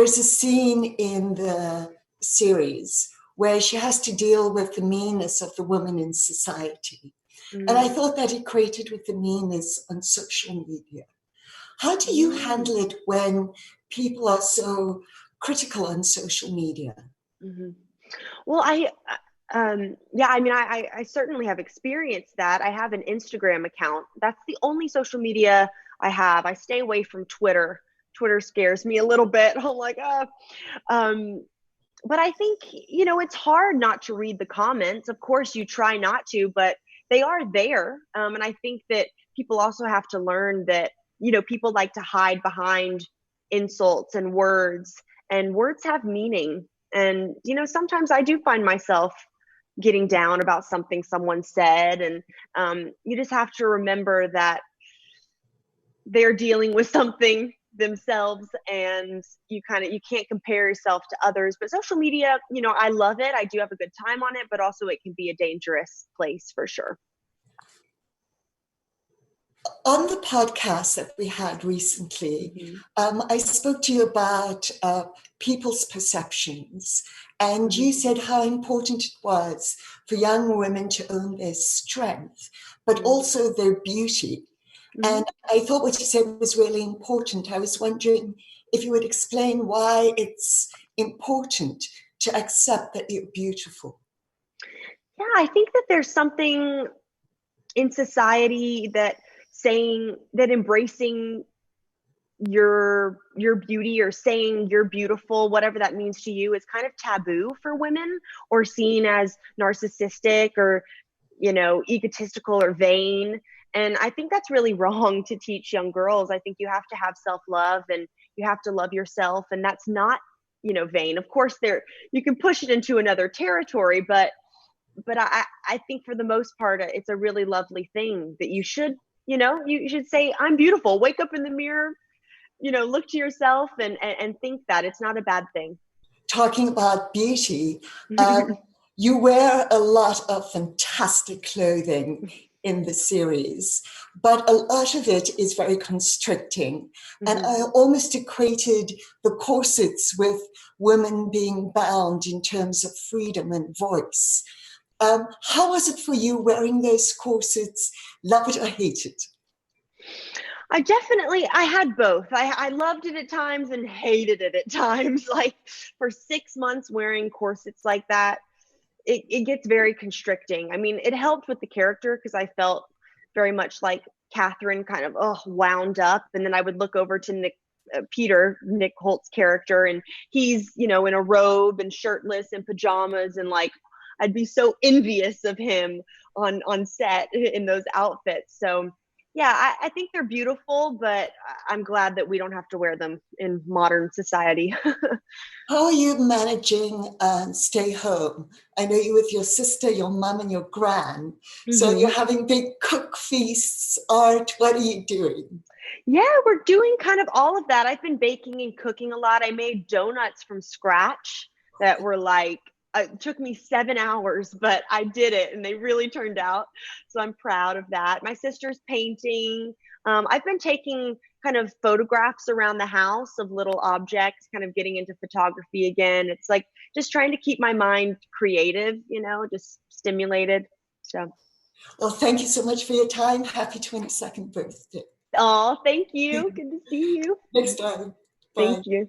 there's a scene in the series where she has to deal with the meanness of the woman in society. And I thought that equated with the meanness on social media. How do you handle it when people are so critical on social media? Well, yeah, I mean, I certainly have experienced that. I have an Instagram account. That's the only social media I have. I stay away from Twitter. Twitter scares me a little bit. I'm like, but I think, it's hard not to read the comments. Of course, you try not to, but they are there. And I think that people also have to learn that, people like to hide behind insults and words have meaning. And, sometimes I do find myself getting down about something someone said. And you just have to remember that they're dealing with something themselves, and you can't compare yourself to others. But social media, I love it. I do have a good time on it, but also it can be a dangerous place for sure. On the podcast that we had recently, I spoke to you about people's perceptions, and you said how important it was for young women to own their strength, but also their beauty. And I thought what you said was really important. I was wondering if you would explain why it's important to accept that you're beautiful. Yeah, I think that there's something in society that embracing your beauty or saying you're beautiful, whatever that means to you, is kind of taboo for women, or seen as narcissistic or, egotistical or vain. And I think that's really wrong to teach young girls. I think you have to have self-love, and you have to love yourself. And that's not, vain. Of course, you can push it into another territory, but I think for the most part, it's a really lovely thing that you should say, I'm beautiful. Wake up in the mirror, look to yourself and think that it's not a bad thing. Talking about beauty, you wear a lot of fantastic clothing in the series, but a lot of it is very constricting. And I almost equated the corsets with women being bound in terms of freedom and voice. How was it for you wearing those corsets? Love it or hate it? I had both. I loved it at times and hated it at times. Like, for 6 months wearing corsets like that, it gets very constricting. I mean, it helped with the character because I felt very much like Catherine, kind of wound up. And then I would look over to Nick Holt's character, and he's, in a robe and shirtless and pajamas, and like, I'd be so envious of him on set in those outfits. So yeah, I think they're beautiful, but I'm glad that we don't have to wear them in modern society. How are you managing stay home? I know you're with your sister, your mum, and your gran. So you're having big cook feasts, art. What are you doing? Yeah, we're doing kind of all of that. I've been baking and cooking a lot. I made donuts from scratch that were like, it took me 7 hours, but I did it and they really turned out. So I'm proud of that. My sister's painting. I've been taking kind of photographs around the house of little objects, kind of getting into photography again. It's like just trying to keep my mind creative, just stimulated. So. Well, thank you so much for your time. Happy 22nd birthday. Oh, thank you. Good to see you. Next time. Bye. Thank you.